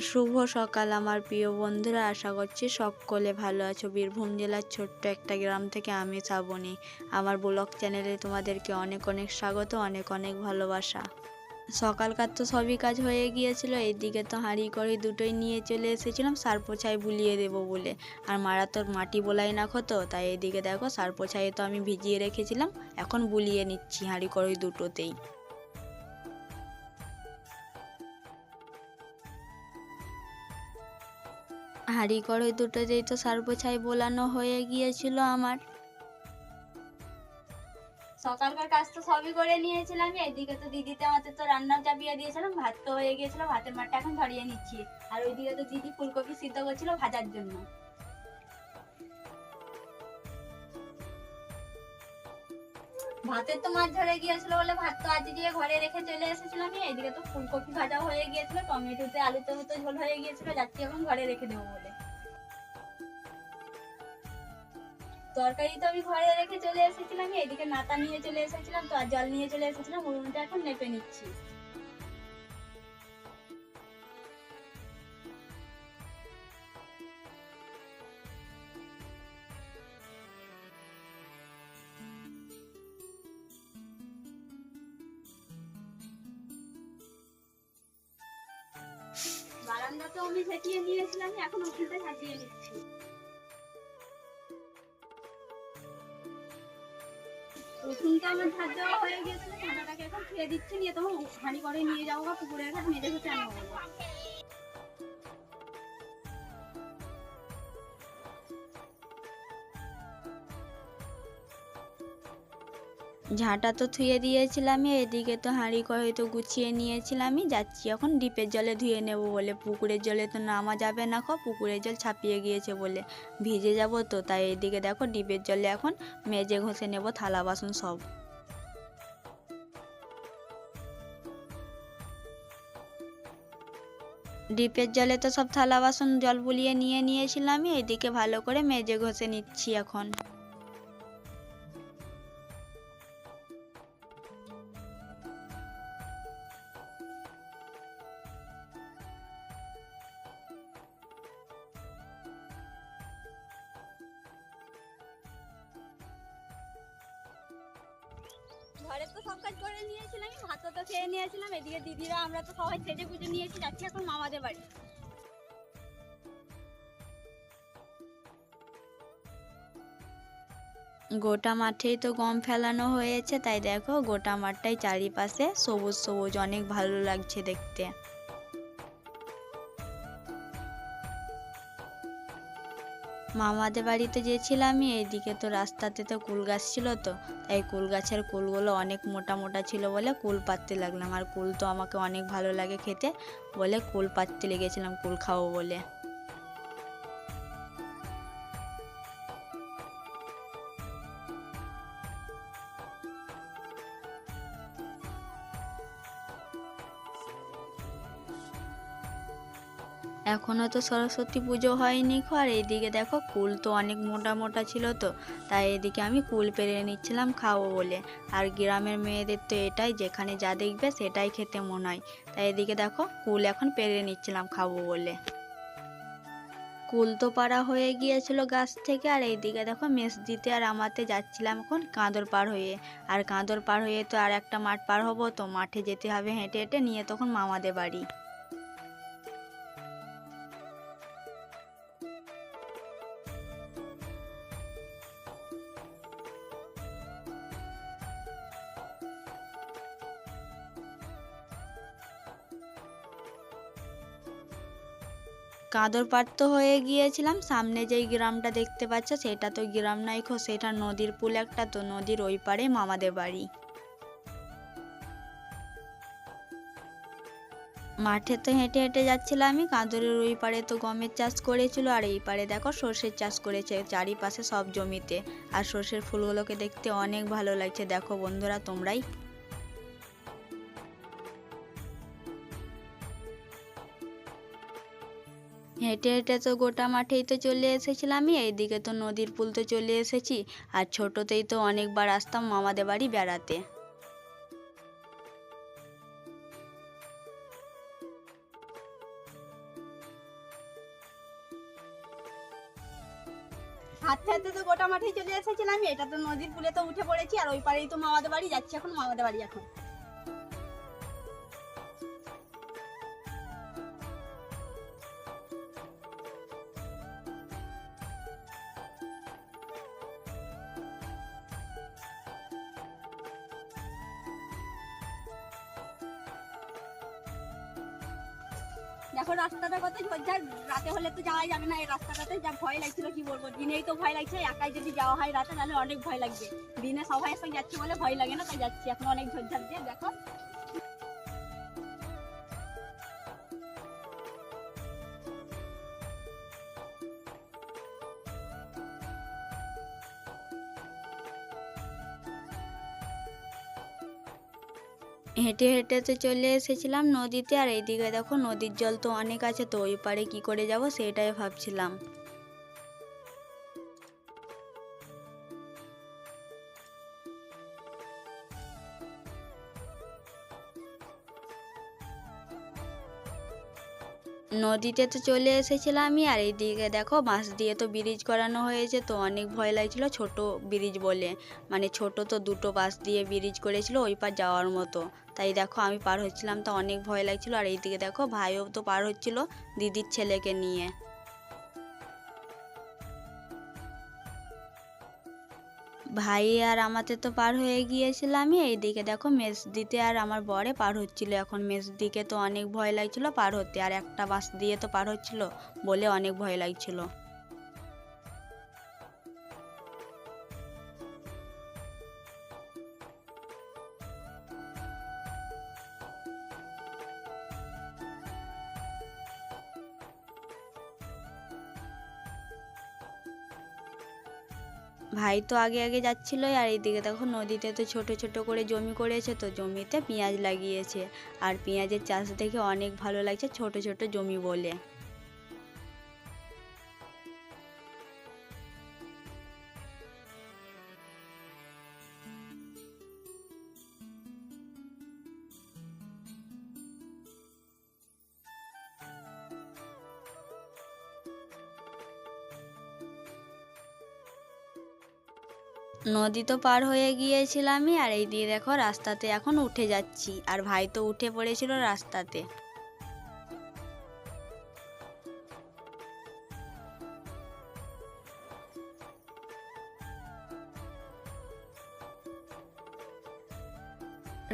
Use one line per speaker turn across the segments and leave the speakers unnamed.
শুভ সকাল আমার প্রিয় বন্ধুরা, আশা করছি সকলে ভালো আছো। বীরভূম জেলার ছোট্ট একটা গ্রাম থেকে আমি শ্রাবণী। আমার ব্লগ চ্যানেলে তোমাদেরকে অনেক অনেক স্বাগত, অনেক অনেক ভালোবাসা। সকালকার তো সবই কাজ হয়ে গিয়েছিল। এইদিকে তো হাঁড়ি কড়াই দুটোই নিয়ে চলে এসেছিলাম সার পোছায় বুলিয়ে দেবো বলে। আর মারা তো মাটি বোলাই না ক্ষত, তাই এইদিকে দেখো সার পোছায় তো আমি ভিজিয়ে রেখেছিলাম, এখন বুলিয়ে নিচ্ছি হাঁড়ি কড়াই দুটোতেই। হাঁড়ি কড়াই দুটোতেই তো সার পোছায় বোলানো হয়ে গিয়েছিল আমার। সকালকার কাজ তো সবই করে নিয়েছিলাম। এইদিকে তো দিদিতে আমাদের তো রান্না চাপিয়ে দিয়েছিলাম, ভাত তো হয়ে গিয়েছিল, ভাতের মাঠটা এখন ধরিয়ে নিচ্ছি। আর ওইদিকে তো দিদি ফুলকপি সিদ্ধ করছিল ভাজার জন্য। ভাতের তো মাছ ধরে গিয়েছিল বলে ভাত তো আজ দিয়ে ঘরে রেখে চলে এসেছিলাম। এইদিকে তো ফুলকপি ভাজা হয়ে গিয়েছিল, টমেটোতে আলুতে মতো ঝোল হয়ে গিয়েছিল, যাচ্ছি এখন ঘরে রেখে দেবো বলে। তরকারি তো আমি ঘরে রেখে চলে এসেছিলাম, এদিকে নাতা নিয়ে চলে এসেছিলাম, তো আর জল নিয়ে চলে এসেছিলাম, উনুনটা এখন নেপে নিচ্ছি। বারান্দাতেও আমি ঝেঁটিয়ে নিয়েছিলাম, এখন উঠোনটা ঝাঁটিয়ে নিচ্ছি। উঠোনটা আমার ঝাঁট দেওয়া হয়ে গিয়েছিল, ঝাঁটাটাকে এখন খেয়ে দিচ্ছি, নিয়ে তখন হাঁড়ি করে নিয়ে যাবো বা পুকুরের ঘাট মেজে ঘুষে আনবো বলে। ঝাঁটা তো ধুয়ে দিয়েছিলামই, এদিকে তো হাঁড়ি কড়াই তো গুছিয়ে নিয়েছিলামই, যাচ্ছি এখন ডিপের জলে ধুয়ে নেব বলে। পুকুরের জলে তো নামা যাবে না, পুকুরের জল ছাপিয়ে গিয়েছে বলে ভিজে যাব তো, তাই এদিকে দেখো ডিপের জলে এখন মেজে ঘষে নেব থালা বাসন সব। ডিপের জলে তো সব থালা বাসন জল বুলিয়ে নিয়ে নিয়েছিলামই, এদিকে ভালো করে মেজে ঘষে নিচ্ছি এখন। ঘরে তো সব কাজ করে নিয়েছিলাম, ভাতও তো খেয়ে নিয়েছিলাম, এদিকে দিদিরা আমরা তো সবাই সেজে পুজো নিয়েছি, যাচ্ছি এখন মামাদের বাড়ি। গোটা মাঠেই তো গম ফেলানো হয়েছে, তাই দেখো গোটা মাঠটাই চারিপাশে সবুজ সবুজ, অনেক ভালো লাগছে দেখতে। মামাদের বাড়িতে গেছিলামই, এইদিকে তো রাস্তাতে তো কুল গাছ ছিল, তো তাই কুল গাছের কুলগুলো অনেক মোটা মোটা ছিল বলে কুল পাড়তে লাগলাম। আর কুল তো আমাকে অনেক ভালো লাগে খেতে বলে কুল পাড়তে লেগেছিলাম, কুল খাবো বলে। এখনও তো সরস্বতী পুজো হয়নি, আর এইদিকে দেখো কুল তো অনেক মোটা মোটা ছিল, তো তাই এদিকে আমি কুল পেরে নিচ্ছিলাম খাবো বলে। আর গ্রামের মেয়েদের তো এটাই, যেখানে যা দেখবে সেটাই খেতে মনে হয়, তাই এদিকে দেখো কুল এখন পেরে নিচ্ছিলাম খাবো বলে। কুল তো পাড়া হয়ে গিয়েছিল গাছ থেকে, আর এইদিকে দেখো মেস দিতে আর আমাতে যাচ্ছিলাম এখন কাঁদর পার হয়ে। আর কাঁদর পার হয়ে তো আর একটা মাঠ পার হবো, তো মাঠে যেতে হবে হেঁটে হেঁটে, নিয়ে তখন মামাদের বাড়ি। কাঁদর পাড় তো হয়ে গিয়েছিলাম, সামনে যেই গ্রামটা দেখতে পাচ্ছ সেটা তো গ্রাম নয়, সেটা নদীর পুল একটা, তো নদীর ওই পারে মামাদের বাড়ি। মাঠে তো হেঁটে হেঁটে যাচ্ছিলাম আমি, কাঁদরের ওই পারে তো গমের চাষ করেছিল, আর এই পারে দেখো সর্ষের চাষ করেছে চারিপাশে সব জমিতে। আর সর্ষের ফুলগুলোকে দেখতে অনেক ভালো লাগছে, দেখো বন্ধুরা তোমরাই। হেঁটে হেঁটে তো গোটা মাঠেই তো চলে এসেছিলাম আমি, এইদিকে তো নদীর পুল তো চলে এসেছি। আর ছোটোতেই তো অনেকবার আসতাম মামাদের বাড়ি বেড়াতে।
হাঁটতে হাঁটতে তো গোটা মাঠেই চলে এসেছিলাম, এটা তো নদীর কূলে তো উঠে পড়েছি, আর ওই পারেই তো মামাদের বাড়ি, যাচ্ছি এখন মামাদের বাড়ি এখন। দেখো রাস্তাটা কত ঝোরঝাড়, রাতে হলে তো যাওয়াই যাবে না। এই রাস্তাটাতে যা ভয় লাগছিল কি বলবো, দিনেই তো ভয় লাগছে, একাই যদি যাওয়া হয় রাতে তাহলে অনেক ভয় লাগবে। দিনে সবাই সঙ্গে যাচ্ছি বলে ভয় লাগে না, তাই যাচ্ছি এখন অনেক ঝোরঝাড় দিয়ে। দেখো
হেঁটে হেঁটে তো চলে এসেছিলাম নদীতে, আর এইদিকে দেখো নদীর জল তো অনেক আছে, তো ওই পারে কি করে যাব সেটাই ভাবছিলাম। নদীতে তো চলে এসেছিলামই, আর এইদিকে দেখো বাঁশ দিয়ে তো ব্রিজ করানো হয়েছে, তো অনেক ভয় লাগছিল ছোট ব্রিজ বলে, মানে ছোট তো দুটো বাঁশ দিয়ে ব্রিজ করেছিল ওই পার যাওয়ার মতো। তাই দেখো আমি পার হচ্ছিলাম তো অনেক ভয় লাগছিল, আর এইদিকে দেখো ভাইও তো পার হচ্ছিল দিদির ছেলেকে নিয়ে। ভাই আর আমাতে তো পার হয়ে গিয়েছিলামই, এইদিকে দেখো মেজদিতে আর আমার বরে পার হচ্ছিল। এখন মেজদিকে তো অনেক ভয় লাগছিল পার হতে, আর একটা বাঁশ দিয়ে তো পার হচ্ছিল বলে অনেক ভয় লাগছিল। ভাই তো আগে আগে যাচ্ছিল, আর এইদিকে দেখো নদীতে তো ছোট ছোট করে জমি করেছে, তো জমিতে পেঁয়াজ লাগিয়েছে, আর পেঁয়াজের চাষ দেখে অনেক ভালো লাগছে ছোট ছোট জমি বলে। নদী তো পার হয়ে গিয়েছিলামই, আর এই দিয়ে দেখো রাস্তাতে এখন উঠে যাচ্ছি, আর ভাই তো উঠে পড়েছিল রাস্তাতে।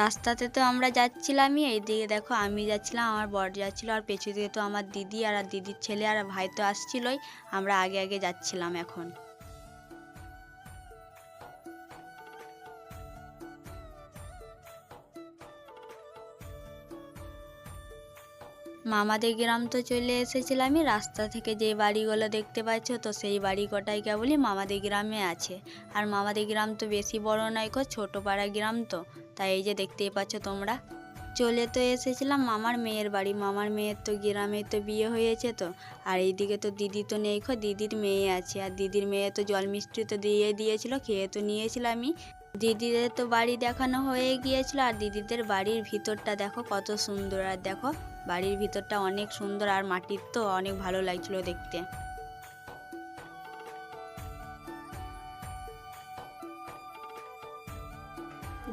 রাস্তাতে তো আমরা যাচ্ছিলামই, এইদিকে দেখো আমি যাচ্ছিলাম, আমার বর যাচ্ছিল, আর পেছু দিয়ে তো আমার দিদি আর দিদির ছেলে আর ভাই তো আসছিলই। আমরা আগে আগে যাচ্ছিলাম এখন। মামাদের গ্রাম তো চলে এসেছিলামই, রাস্তা থেকে যে বাড়িগুলো দেখতে পাচ্ছ তো সেই বাড়ি কটাই কেবলই মামাদের গ্রামে আছে। আর মামাদের গ্রাম তো বেশি বড় নয় গো, ছোট পাড়া গ্রাম তো, তাই এই যে দেখতেই পাচ্ছ তোমরা। চলে তো এসেছিলাম মামার মেয়ের বাড়ি, মামার মেয়ের তো গ্রামে তো বিয়ে হয়েছে তো। আর এইদিকে তো দিদি তো নেই খো, দিদির মেয়ে আছে, আর দিদির মেয়ে তো জল মিষ্টি তো দিয়ে দিয়েছিল, খেয়ে তো নিয়েছিলামই। দিদিদের তো বাড়ি দেখানো হয়ে গিয়েছিল, আর দিদিদের বাড়ির ভিতরটা দেখো কত সুন্দর, আর দেখো বাড়ির ভিতরটা অনেক সুন্দর, আর মাটির তো অনেক ভালো লাগছিল দেখতে।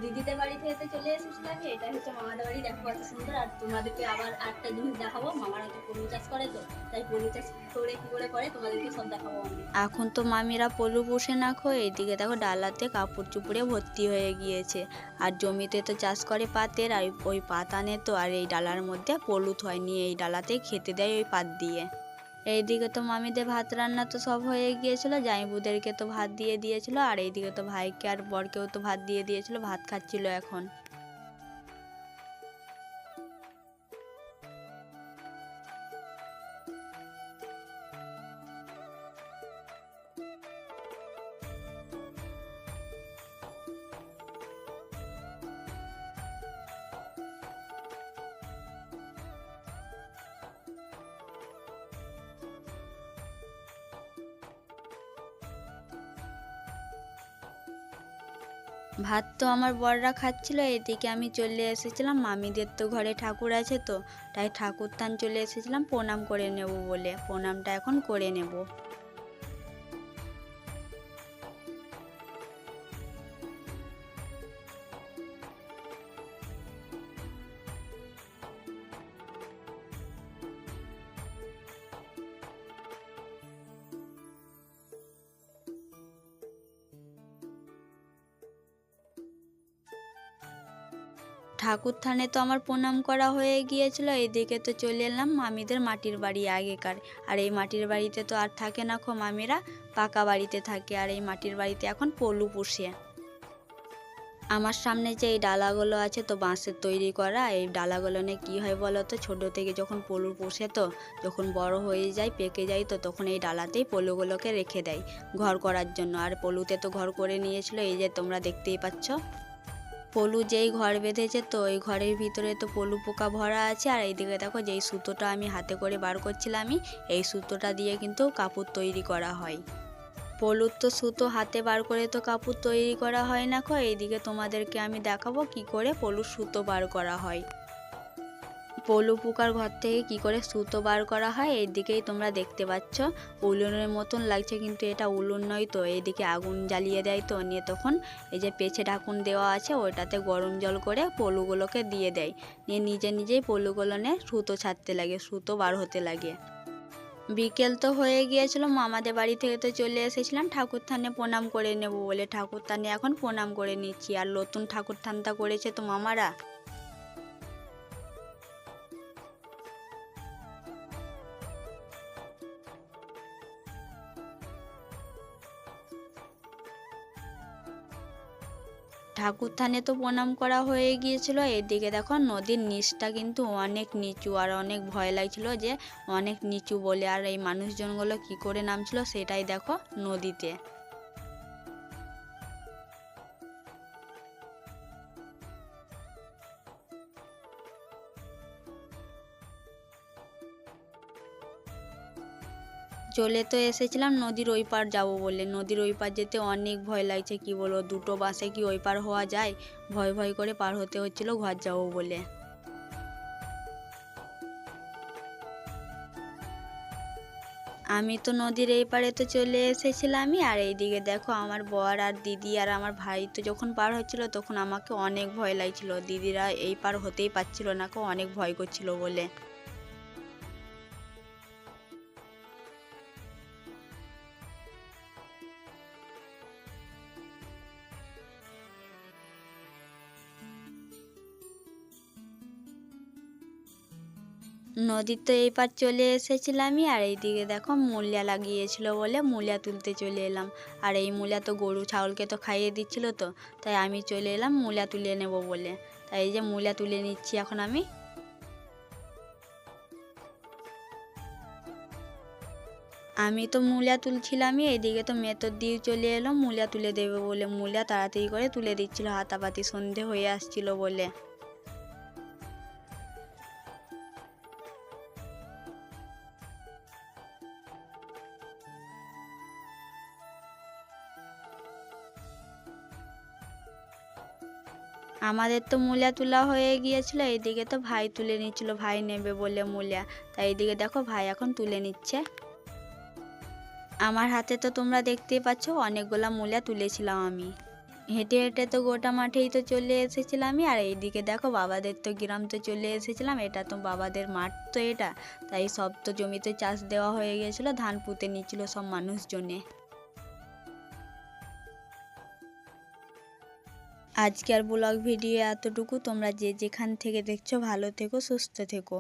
দিদিদের বাড়ি থেকে তো চলে এসেছিলাম, এটা হচ্ছে মামাদের বাড়ি। দেখো কত সুন্দর। আর তোমাদেরকে আবার একটা জিনিস দেখাবো, মামারা তো পলু চাষ করে, তো তাই পলু চাষ করে কি করে করে তোমাদেরকে সব দেখাবো আমি।
এখন তো মামিরা পলু পোষে না খো, এইদিকে দেখো ডালাতে কাপড় চুপড়ে ভর্তি হয়ে গিয়েছে, আর জমিতে তো চাষ করে পাতের, আর ওই পাত আনে তো, আর এই ডালার মধ্যে পলু থয় নিয়ে এই ডালাতে খেতে দেয় ওই পাত দিয়ে। এইদিকে তো মামিদের ভাত রান্না তো সব হয়ে গিয়েছিল, জামাইবুদেরকে তো ভাত দিয়ে দিয়েছিল, আর এইদিকে তো ভাইকে আর বরকেও তো ভাত দিয়ে দিয়েছিল, ভাত খাচ্ছিল এখন। ভাত তো আমার বড়রা খাচ্ছিল, এদিকে আমি চলে এসেছিলাম মামিদের তো ঘরে ঠাকুর আছে তো, তাই ঠাকুর থান চলে এসেছিলাম প্রণাম করে নেব বলে, প্রণামটা এখন করে নেব। ঠাকুর থানে তো আমার প্রণাম করা হয়ে গিয়েছিল, এইদিকে তো চলে এলাম মামিদের মাটির বাড়ি আগেকার। আর এই মাটির বাড়িতে তো আর থাকে না খো মামিরা, পাকা বাড়িতে থাকে। আর এই মাটির বাড়িতে এখন পলু পুষে। আমার সামনে যে এই ডালাগুলো আছে তো বাঁশের তৈরি করা, এই ডালাগুলো নিয়ে কী হয় বলো তো, ছোটো থেকে যখন পলু পোষে তো যখন বড় হয়ে যায় পেকে যায় তো তখন এই ডালাতেই পলুগুলোকে রেখে দেয় ঘর করার জন্য। আর পলুতে তো ঘর করে নিয়েছিল, এই যে তোমরা দেখতেই পাচ্ছ। পলু যেই ঘর বেঁধেছে তো ওই ঘরের ভিতরে তো পলু পোকা ভরা আছে। আর এইদিকে দেখো যেই সুতোটা আমি হাতে করে বার করছিলাম, এই সুতোটা দিয়ে কিন্তু কাপড় তৈরি করা হয়। পলুর তো সুতো হাতে বার করে তো কাপড় তৈরি করা হয় না খো। এইদিকে তোমাদেরকে আমি দেখাবো কি করে পলুর সুতো বার করা হয়। পলু পোকার ঘর থেকে কি করে সুতো বার করা হয় এইদিকেই তোমরা দেখতে পাচ্ছ। উলুনের মতন লাগছে কিন্তু এটা উলুন নয় তো। এইদিকে আগুন জ্বালিয়ে দেয় তো, নিয়ে তখন এই যে পেছে ঢাকুন দেওয়া আছে ওইটাতে গরম জল করে পলুগুলোকে দিয়ে দেয়, নিয়ে নিজে নিজেই পলুগুলো নিয়ে সুতো ছাড়তে লাগে, সুতো বার হতে লাগে। বিকেল তো হয়ে গিয়েছিল, মামাদের বাড়ি থেকে তো চলে এসেছিলাম ঠাকুর থানে প্রণাম করে নেব বলে। ঠাকুর থানে এখন প্রণাম করে নিচ্ছি। আর নতুন ঠাকুর থানটা করেছে তো মামারা। ঠাকুর থানে তো প্রণাম করা হয়ে গিয়েছিল। এদিকে দেখো নদীর নিচটা কিন্তু অনেক নিচু, আর অনেক ভয় লাগছিল যে অনেক নিচু বলে। আর এই মানুষজনগুলো কি করে নামছিল সেটাই দেখো নদীতে। চলে তো এসেছিলাম নদীর ওই পার যাবো বলে। নদীর ওই পার যেতে অনেক ভয় লাগছে, কি বলবো, দুটো বাসে কি ওই পার হওয়া যায়, ভয় ভয় করে পার হতে হচ্ছিল ঘর যাবো বলে। আমি তো নদীর এই পারে তো চলে এসেছিলামই। আর এইদিকে দেখো আমার বর আর দিদি আর আমার ভাই তো যখন পার হচ্ছিল তখন আমাকে অনেক ভয় লাগছিল। দিদিরা এই পার হতেই পারছিল না, অনেক ভয় করছিল বলে। নদীর তো এই পার চলে এসেছিলামই। আর এইদিকে দেখো মূল্যা লাগিয়েছিল বলে মূল্যা তুলতে চলে এলাম। আর এই মূল্যা তো গরু ছাগলকে তো খাইয়ে দিচ্ছিল তো, তাই আমি চলে এলাম মূল্যা তুলে নেব বলে। তাই এই যে মূল্যা তুলে নিচ্ছি এখন আমি। আমি তো মূল্যা তুলছিলামই, এইদিকে তো মেতর দিয়ে চলে এলো মূল্যা তুলে দেবে বলে। মূল্যা তাড়াতাড়ি করে তুলে দিচ্ছিল, হাতাপাতি সন্ধে হয়ে আসছিল বলে। আমাদের তো মূল্যা তোলা হয়ে গিয়েছিল, এইদিকে তো ভাই তুলে নিচ্ছিল, ভাই নেবে বলে মূল্যা। তাই এইদিকে দেখো ভাই এখন তুলে নিচ্ছে। আমার হাতে তো তোমরা দেখতেই পাচ্ছ অনেকগুলা মূল্যা তুলেছিলাম আমি। হেঁটে হেঁটে তো গোটা মাঠেই তো চলে এসেছিলামই। আর এইদিকে দেখো বাবাদের তো গ্রাম তো চলে এসেছিলাম, এটা তো বাবাদের মাঠ তো এটা। তাই সব তো জমিতে চাষ দেওয়া হয়ে গিয়েছিলো, ধান পুঁতে নিচ্ছিল সব মানুষজনে। আজকের ব্লগ ভিডিও এতটুকু। তোমরা যে যেখান থেকে দেখছো ভালো থেকো, সুস্থ থেকো।